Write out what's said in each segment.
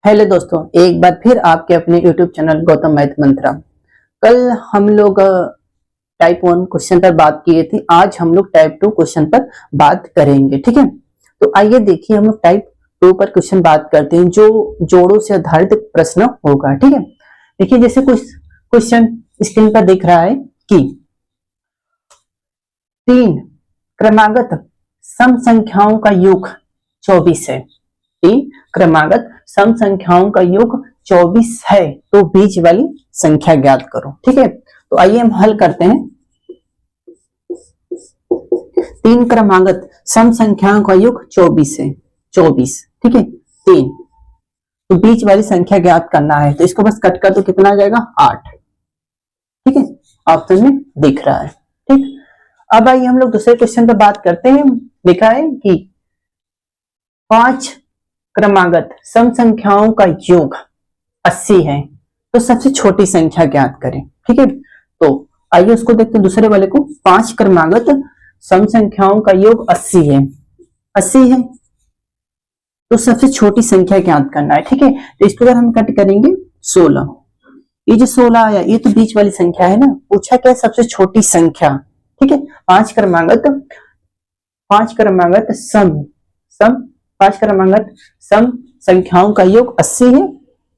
Hello दोस्तों, एक बार फिर आपके अपने YouTube चैनल गौतम मैथ मंत्रा। कल हम लोग टाइप 1 क्वेश्चन पर बात किए थे। आज हम लोग टाइप 2 क्वेश्चन पर बात करेंगे। ठीक है, तो आइए देखिए हम लोग टाइप 2 पर क्वेश्चन बात करते हैं जो जोड़ों से आधारित प्रश्न होगा। ठीक है, देखिए जैसे कुछ क्वेश्चन स्क्रीन पर दिख रहा है कि 3 क्रमागत सम संख्याओं का योग 24 है। 3 क्रमागत सम संख्याओं का योग 24 है, तो बीच वाली संख्या ज्ञात करो। ठीक है, तो आइए हम हल करते हैं। 3 क्रमागत सम संख्याओं का योग 24 है। 24, ठीक है, 3, तो बीच वाली संख्या ज्ञात करना है। तो इसको बस कट कर तो कितना आ जाएगा? 8। ठीक है, ऑप्शन में दिख रहा है। ठीक, अब आइए हम लोग दूसरे क्वेश्चन पर बात करते हैं। लिखा है कि 5 क्रमागत सम संख्याओं का योग 80 है, तो सबसे छोटी संख्या ज्ञात करें। ठीक है, तो आइए उसको देखते हैं दूसरे वाले को। 5 क्रमागत सम संख्याओं का योग 80 है। 80 है, तो सबसे छोटी संख्या ज्ञात करना है। ठीक है, तो इसके बाद हम कट करेंगे 16। ये जो 16 आया ये तो बीच वाली संख्या है ना, पूछा क्या सबसे छोटी संख्या। ठीक है, 5 क्रमागत सम सम 5 क्रमागत सम संख्याओं का योग 80 है,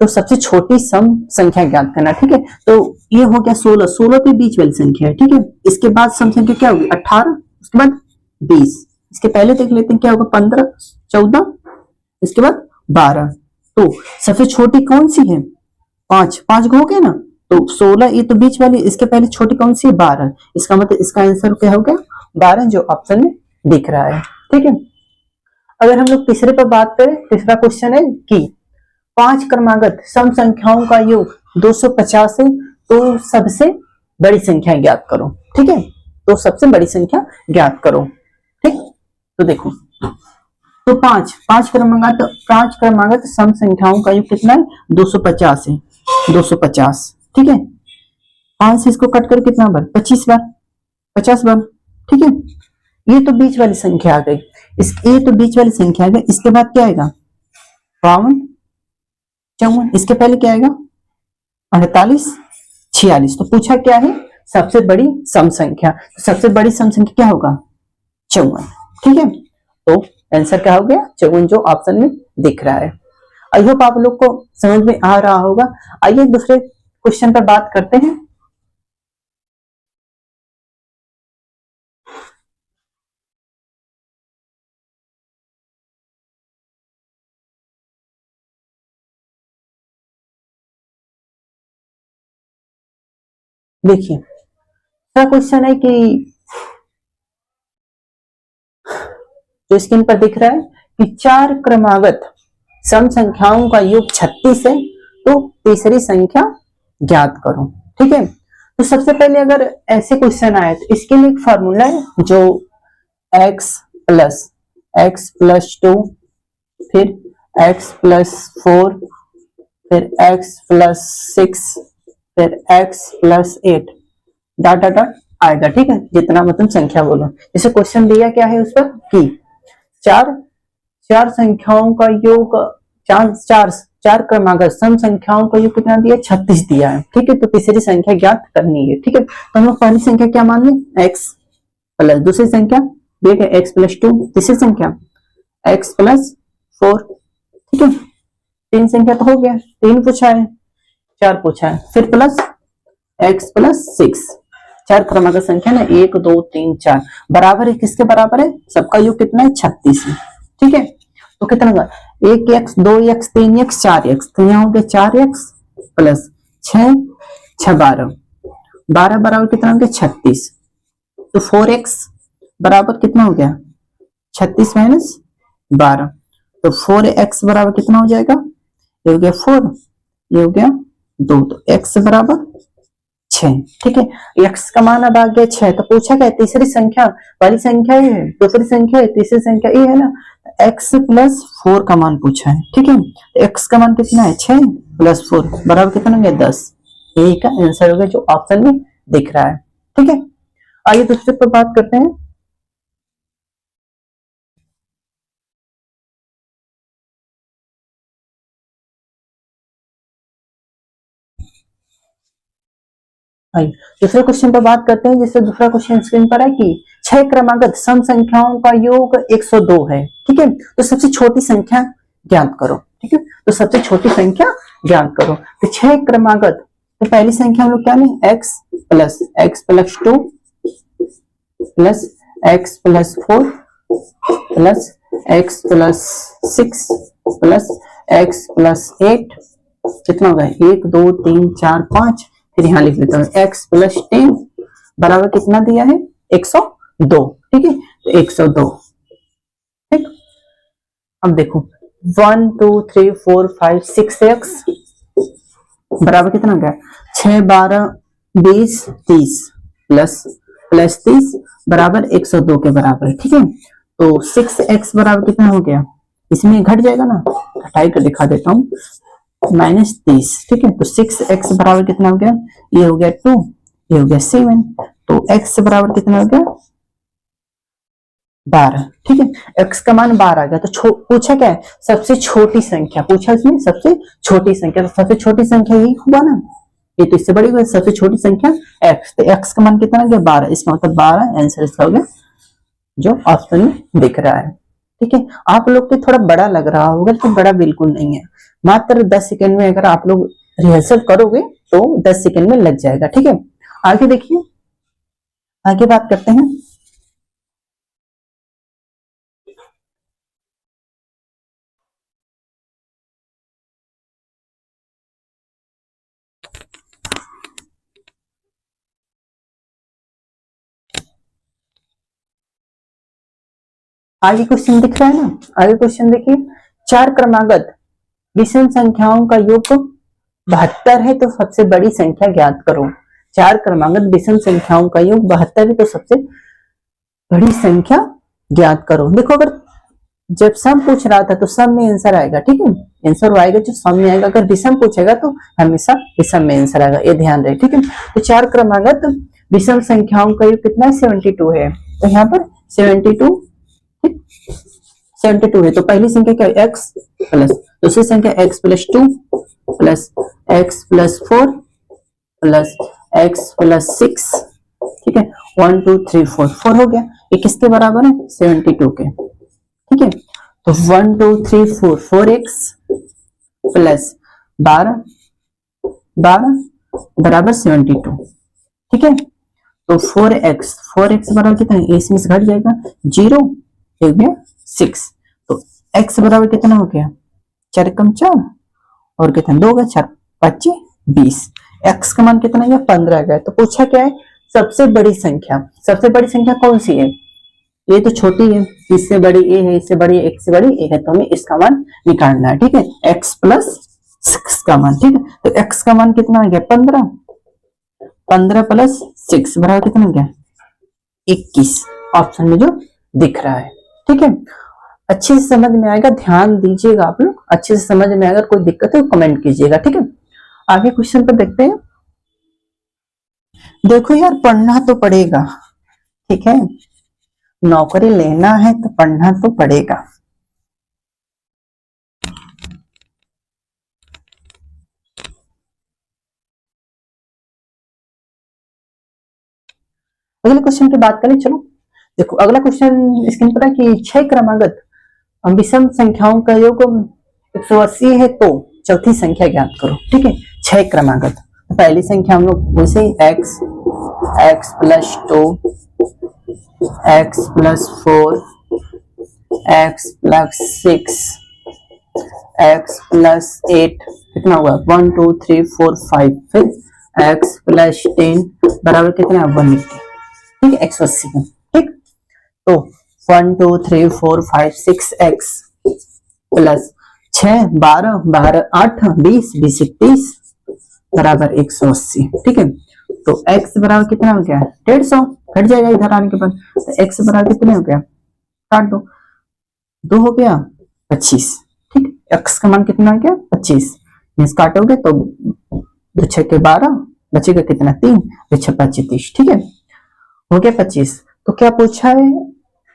तो सबसे छोटी सम संख्या ज्ञात करना। ठीक है, तो ये हो गया 16। 16 पे बीच वाली संख्या है। ठीक है, इसके बाद सम संख्या क्या होगी? 18, उसके बाद 20, इसके पहले देख लेते हैं क्या होगा? 15, 14, इसके बाद 12। तो सबसे छोटी कौन सी है? 5। 5 हो गया ना, तो 16 ये तो बीच वाली, इसके पहले छोटी कौन सी है? 12। इसका मतलब इसका आंसर क्या हो गया? 12, जो ऑप्शन में दिख रहा है। ठीक है, अगर हम लोग तीसरे पर बात करें, तीसरा क्वेश्चन है कि 5 क्रमागत सम संख्याओं का योग 250 है, तो सबसे बड़ी संख्या ज्ञात करो। ठीक है, तो सबसे बड़ी संख्या ज्ञात करो। ठीक, तो देखो, तो 5 क्रमागत सम संख्याओं का योग कितना है? 250 है। 250, ठीक है, 5 से इसको कट कर कितना बार? 25 बार, 50 बार। ठीक है, ये तो बीच वाली संख्या आ गई। ये तो बीच वाली संख्या आ गई। इसके बाद क्या आएगा? 52, 54, इसके पहले क्या आएगा? 48, 46। तो पूछा क्या है? सबसे बड़ी सम संख्या। तो सबसे बड़ी सम संख्या क्या होगा? 54। ठीक है, तो आंसर क्या हो गया? 54, जो ऑप्शन में दिख रहा है। आई होप आप लोग को समझ में आ रहा होगा। आइए दूसरे क्वेश्चन पर बात करते हैं। देखिए, क्वेश्चन है कि जो स्क्रीन पर दिख रहा है कि 4 क्रमागत सम संख्याओं का योग 36 है, तो तीसरी संख्या ज्ञात करो। ठीक है, तो सबसे पहले अगर ऐसे क्वेश्चन आए तो इसके लिए एक फॉर्मूला है, जो x प्लस 2, फिर x प्लस 4, फिर x प्लस 6, फिर x plus 8, dot dot dot आएगा। ठीक है, जितना मतलब संख्या बोलो। जैसे क्वेश्चन दिया क्या है उस पर कि चार संख्याओं का योग, चार क्रमागत सम संख्याओं का योग कितना दिया? 36 दिया है। ठीक है, तो तीसरी संख्या ज्ञात करनी है। ठीक है, तो हम लोग पहली संख्या क्या मान लें? x प्लस, दूसरी संख्या देख x प्लस 2, तीसरी संख्या x प्लस 4। ठीक है, 3 संख्या तो हो गया। 3 पूछा है, 4 पूछा है, फिर प्लस x प्लस 6। 4 क्रमागत संख्या ना, 1 2 3 4 बराबर है। किसके बराबर है? सबका योग कितना है? 36 है। ठीक है, तो कितना होगा? 1x 2x 3x 4x, तो यहाँ हो गया 4x प्लस 6 12, 12 बराबर कितना हो गया? 36। तो 4x बराबर कितना हो गया? 36 माइनस 12, तो 4x बराबर कितना हो जाएगा? ये हो गया 4, ये हो गया 2, तो x बराबर 6। ठीक है, x का मान अब आ गया 6। तो पूछा क्या? तीसरी संख्या वाली संख्या ये है, दूसरी संख्या है, तीसरी संख्या ये है ना, x प्लस 4 का मान पूछा है। ठीक है, तो x का मान कितना है? 6 प्लस 4 बराबर कितना हो गया? 10। यही का आंसर हो गया, जो ऑप्शन में दिख रहा है। ठीक है, आइए दूसरे पर बात करते हैं। 5। दूसरे क्वेश्चन पर बात करते हैं, जैसे दूसरा क्वेश्चन स्क्रीन पर है कि 6 क्रमागत सम संख्याओं का योग 102 है, ठीक है। तो सबसे छोटी संख्या ज्ञात करो, ठीक है। तो सबसे छोटी संख्या ज्ञात करो। तो 6 क्रमागत, तो पहली संख्या हम लोग क्या लें, x plus 2 plus x plus 4 plus x plus 6 plus x plus 8, कितना होगा 1 2 3 4 5। फिर यहाँ लिख लेता हूँ x प्लस 10 बराबर कितना दिया है 102, ठीक है। तो 102, ठीक। अब देखो 1 2 3 4 5 6x बराबर कितना हो गया 6 12 20 30 प्लस 30 बराबर 102 के बराबर, ठीक है। तो 6x बराबर कितना हो गया, इसमें घट जाएगा ना, घटाई कर दिखा देता हूँ, -30, ठीक है। तो 6x बराबर कितना हो गया, ये हो गया 2, ये हो गया 7, तो x बराबर कितना हो गया 12, ठीक है। x का मान 12 आ गया। तो पूछा क्या है, सबसे छोटी संख्या पूछा, इसमें सबसे छोटी संख्या, तो सबसे छोटी संख्या यही हुआ ना, ये तो इससे बड़ी हुई सबसे छोटी संख्या x। तो x का मान कितना आ गया 12, इसका मतलब 12 आंसर इसका हो गया जो ऑप्शन में दिख रहा है, ठीक है। आप लोग को थोड़ा बड़ा लग रहा होगा, तो बड़ा बिल्कुल नहीं है, मात्र 10 सेकंड में अगर आप लोग रिहर्सल करोगे तो 10 सेकंड में लग जाएगा, ठीक है। आगे देखिए, आगे बात करते हैं। आगे क्वेश्चन दिख रहा है ना, आगे क्वेश्चन देखिए, 4 क्रमागत विषम संख्याओं का योग 72 है, तो सबसे बड़ी संख्या ज्ञात करो। 4 क्रमागत विषम संख्याओं का योग 72 है, तो सबसे बड़ी संख्या ज्ञात करो। देखो, अगर जब सम पूछ रहा था तो सम में आंसर आएगा, ठीक है, आंसर आएगा जो सम में आएगा। अगर विषम पूछेगा तो हमेशा विषम में आंसर आएगा, ये ध्यान रहे, ठीक है। तो 4 क्रमागत विषम संख्याओं का योग कितना है 72 है, तो यहाँ पर 72 है। तो पहली संख्या क्या है x प्लस, दूसरी संख्या x plus 2 plus x plus 4 plus x plus 6, ठीक है। 1 2 3 4 हो गया। ये किसके बराबर है 72 के, ठीक है। तो 1 2 3 4 4x प्लस 12 बराबर 72, ठीक है। तो 4x बराबर कितना है, इसमें से घट जाएगा 0, हो गया 6। तो x बराबर कितना हो गया 4 कम 4 और कितना 2 गया 4 5 20। x का मान कितना गया 15 गया। तो पूछा क्या है सबसे बड़ी संख्या, सबसे बड़ी संख्या कौन सी है, ये तो छोटी है, इससे बड़ी a है, इससे बड़ी x से बड़ी a है, तो हमें इसका मान निकालना है, ठीक है। x प्लस 6 का मान, ठीक है। तो x का मान कितना आ गया 15 प्लस 6 बराबर कितना हो गया 21, ऑप्शन में जो दिख रहा है, ठीक है। अच्छे से समझ में आएगा, ध्यान दीजिएगा आप लोग, अच्छे से समझ में आएगा। कोई दिक्कत है तो कमेंट कीजिएगा, ठीक है। आगे क्वेश्चन पर देखते हैं। देखो यार, पढ़ना तो पड़ेगा, ठीक है, नौकरी लेना है तो पढ़ना तो पड़ेगा। अगले क्वेश्चन की बात करें, चलो देखो अगला क्वेश्चन स्क्रीन पर है कि 6 क्रमागत विषम संख्याओं का योग 180 है, तो चौथी संख्या ज्ञात करो, ठीक है। 6 क्रमागत, तो पहली संख्या हम लोग वैसे ही x plus 2 x plus 4 x plus 6 x plus 8, कितना हुआ 1 2 3 4 5, फिर x प्लस 10 बराबर कितना 180, ठीक है, 180 का, ठीक। तो 1 2 3 4 5 6 x प्लस 6 12 8 20 20 30 बराबर 180, ठीक है। तो x बराबर कितना हो गया 150, घट जाएगा इधर आने के बाद, तो x बराबर कितने हो गया, काट दो, 2 हो गया 25, ठीक। x का मान कितना हो गया 25, काटोगे तो 2 6 के 12 बचेगा कितना 3, 6 5 30, ठीक है, हो गया 25। तो क्या पूछा है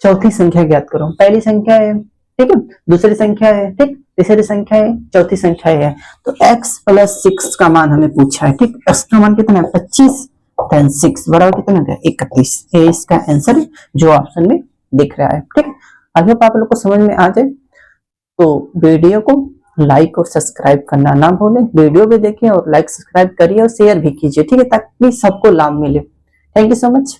चौथी संख्या ज्ञात करो। पहली संख्या है, ठीक है, दूसरी संख्या है, ठीक, तीसरी संख्या है, चौथी संख्या है। तो x प्लस 6 का मान हमें पूछा है, ठीक। x का मान कितना है 25 देन 6 बराबर कितना हो गया 31। ये इसका आंसर है जो ऑप्शन में दिख रहा है। ठीक है, आई होप आप लोग को समझ में आ जाए। तो वीडियो को लाइक और सब्सक्राइब करना ना भूलें, वीडियो भी देखें और लाइक सब्सक्राइब करिए और शेयर भी कीजिए, ठीक है, ताकि सबको लाभ मिले। Thank you so much.